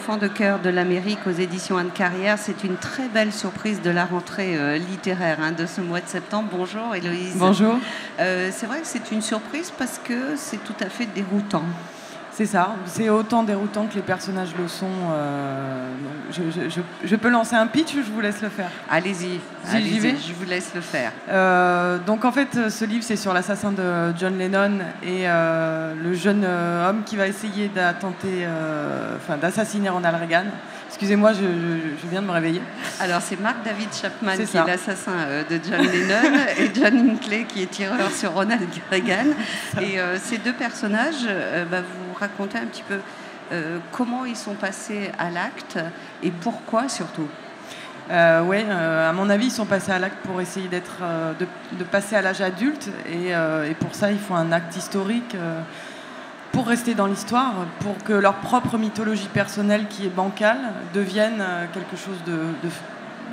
enfants de cœur de l'Amérique aux éditions Anne Carrière. C'est une très belle surprise de la rentrée littéraire de ce mois de septembre. Bonjour Héloïse. Bonjour. C'est vrai que c'est une surprise parce que c'est tout à fait déroutant. C'est ça, c'est autant déroutant que les personnages le sont. Je peux lancer un pitch ou je vous laisse le faire? Allez-y, j'y vais. Je vous laisse le faire. Donc en fait, ce livre, c'est sur l'assassin de John Lennon et le jeune homme qui va essayer d'assassiner Ronald Reagan. Excusez-moi, je viens de me réveiller. Alors, c'est Mark David Chapman qui est l'assassin de John Lennon et John Hinckley qui est tireur sur Ronald Reagan. Et ces deux personnages, vous racontez un petit peu comment ils sont passés à l'acte et pourquoi surtout. Oui, à mon avis, ils sont passés à l'acte pour essayer de passer à l'âge adulte. Et pour ça, il faut un acte historique. Pour rester dans l'histoire, pour que leur propre mythologie personnelle, qui est bancale, devienne quelque chose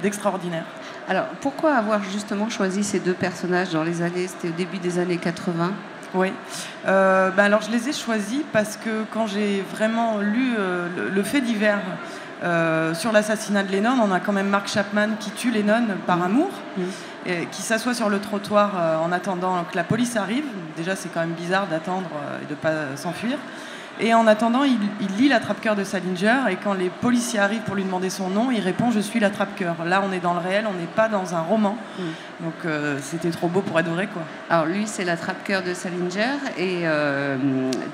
d'extraordinaire. Alors, pourquoi avoir justement choisi ces deux personnages dans les années, c'était au début des années 80? Oui. Alors, je les ai choisis parce que quand j'ai vraiment lu le fait divers sur l'assassinat de Lennon, on a quand même Mark Chapman qui tue Lennon par amour. Et qui s'assoit sur le trottoir en attendant que la police arrive. Déjà, c'est quand même bizarre d'attendre et de ne pas s'enfuir. Et en attendant, il lit l'attrape-cœur de Salinger. Et quand les policiers arrivent pour lui demander son nom, il répond « Je suis l'attrape-cœur ». Là, on est dans le réel, on n'est pas dans un roman. Donc, c'était trop beau pour être vrai, quoi. Alors, lui, c'est l'attrape-cœur de Salinger. Et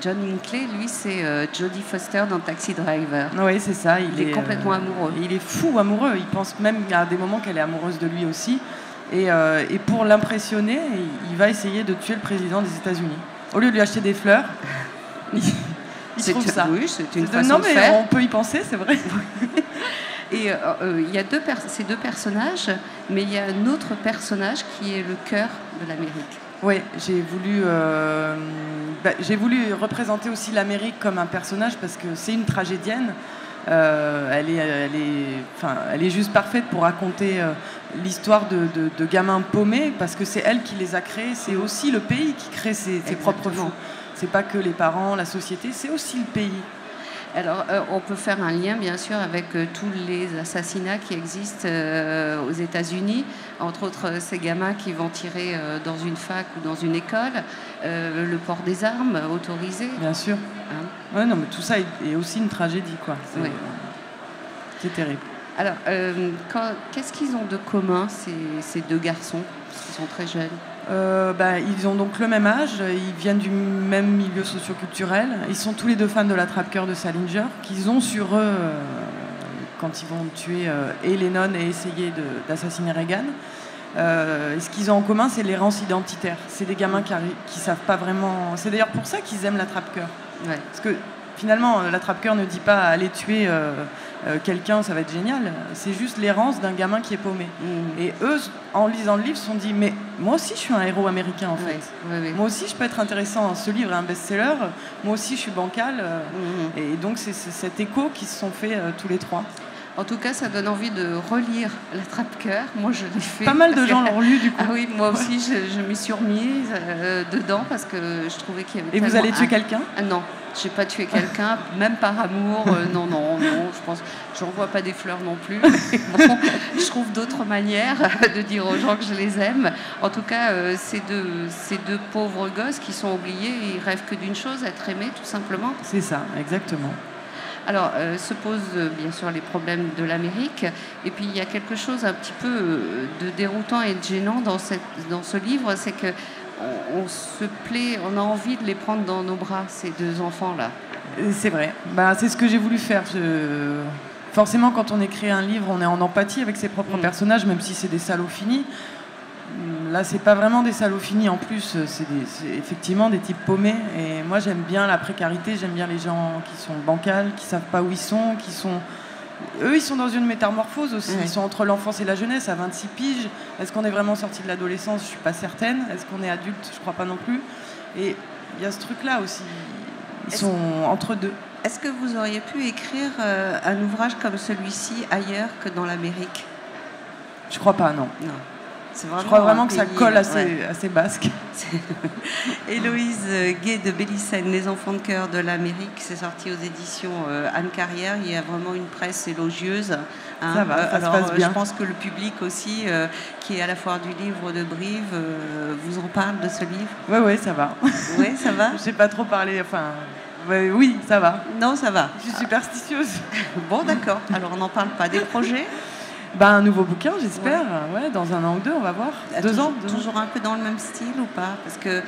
John Hinckley, lui, c'est Jodie Foster dans Taxi Driver. Oui, c'est ça. Il est complètement amoureux. Il est fou amoureux. Il pense même à des moments qu'elle est amoureuse de lui aussi. Et pour l'impressionner, il va essayer de tuer le président des États-Unis. Au lieu de lui acheter des fleurs, il trouve ça. Oui, c'est une façon non, de mais faire. On peut y penser, c'est vrai. Et il y a ces deux personnages, mais il y a un autre personnage qui est le cœur de l'Amérique. Oui, j'ai voulu représenter aussi l'Amérique comme un personnage parce que c'est une tragédienne. Elle est juste parfaite pour raconter l'histoire de gamins paumés parce que c'est elle qui les a créés. C'est aussi le pays qui crée ses propres fous. C'est pas que les parents, la société, c'est aussi le pays. Alors, on peut faire un lien, bien sûr, avec tous les assassinats qui existent aux États-Unis, entre autres ces gamins qui vont tirer dans une fac ou dans une école, le port des armes autorisé. Bien sûr. Ouais, non, mais tout ça est aussi une tragédie, quoi. C'est terrible. Alors, qu'est-ce qu'ils ont de commun, ces deux garçons? Ils sont très jeunes. Ils ont donc le même âge, ils viennent du même milieu socio-culturel. Ils sont tous les deux fans de l'attrape-cœur de Salinger, qu'ils ont sur eux quand ils vont tuer Lennon et essayer d'assassiner Reagan. Ce qu'ils ont en commun, c'est l'errance identitaire. C'est des gamins qui savent pas vraiment. C'est d'ailleurs pour ça qu'ils aiment l'attrape-cœur. Ouais. Parce que finalement, l'attrape-cœur ne dit pas aller tuer quelqu'un, ça va être génial. C'est juste l'errance d'un gamin qui est paumé. Et eux, en lisant le livre, se sont dit mais moi aussi je suis un héros américain en fait. Oui. Moi aussi je peux être intéressant. Ce livre est un best-seller. Moi aussi je suis bancal. Et donc c'est cet écho qui se sont fait tous les trois. En tout cas, ça donne envie de relire l'attrape-cœur. Moi, je l'ai fait. Pas mal de gens l'ont lu, du coup. Ah oui, moi aussi, je m'y suis remise dedans parce que je trouvais qu'il y avait. Et vous allez tuer quelqu'un? Non, j'ai pas tué quelqu'un, même par amour. Non. Je pense, j'envoie pas des fleurs non plus. Mais bon, je trouve d'autres manières de dire aux gens que je les aime. En tout cas, ces deux pauvres gosses qui sont oubliés, ils rêvent que d'une chose, être aimés, tout simplement. C'est ça, exactement. Alors, se posent bien sûr les problèmes de l'Amérique. Et puis, il y a quelque chose un petit peu de déroutant et de gênant dans ce livre, c'est que on a envie de les prendre dans nos bras, ces deux enfants-là. C'est vrai. C'est ce que j'ai voulu faire. Forcément, quand on écrit un livre, on est en empathie avec ses propres personnages, même si c'est des salauds finis. Là, c'est pas vraiment des salauds finis. En plus, c'est effectivement des types paumés. Et moi, j'aime bien la précarité. J'aime bien les gens qui sont bancals, qui savent pas où ils sont, Eux, ils sont dans une métamorphose aussi. Ils sont entre l'enfance et la jeunesse à 26 piges. Est-ce qu'on est vraiment sorti de l'adolescence? Je suis pas certaine. Est-ce qu'on est adulte? Je crois pas non plus. Et il y a ce truc-là aussi. Ils sont entre deux. Est-ce que vous auriez pu écrire un ouvrage comme celui-ci ailleurs que dans l'Amérique? Je crois pas, non. Non. vraiment je crois vraiment un que ça pays, colle ouais. à ces Basques. Héloïse Gay de Bélissène, Les enfants de cœur de l'Amérique, c'est sorti aux éditions Anne Carrière. Il y a vraiment une presse élogieuse. Hein. Ça va, ça alors, se passe bien. je pense que le public aussi, qui est à la foire du livre de Brive, vous en parle de ce livre? Oui, ça va. Oui, ça va. Je n'ai pas trop parlé, enfin... Ouais, oui, ça va. Non, ça va. Je suis superstitieuse. Bon, d'accord. Alors, on n'en parle pas. Des projets? Un nouveau bouquin, j'espère. Ouais, dans 1 an ou 2, on va voir. 2 ans. Toujours un peu dans le même style ou pas? Parce que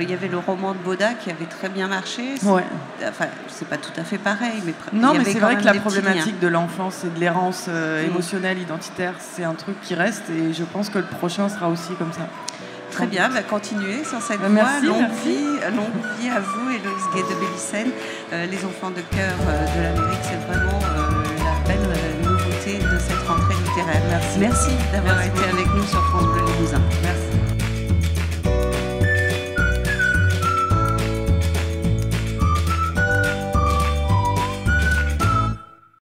il y avait le roman de Boda qui avait très bien marché. Ouais. Enfin, c'est pas tout à fait pareil, mais non, il y mais avait c'est quand vrai même que la des petits problématique liens. de l'enfance et de l'errance émotionnelle, identitaire, c'est un truc qui reste et je pense que le prochain sera aussi comme ça. Très bien, continuez sur cette voie. Merci, Longue merci. vie à vous, Héloïse Gay de Bélissène. Les enfants de cœur de l'Amérique, c'est vraiment la belle nouveauté de cette rentrée littéraire. Merci. Merci d'avoir été avec nous sur France Bleu Limousin.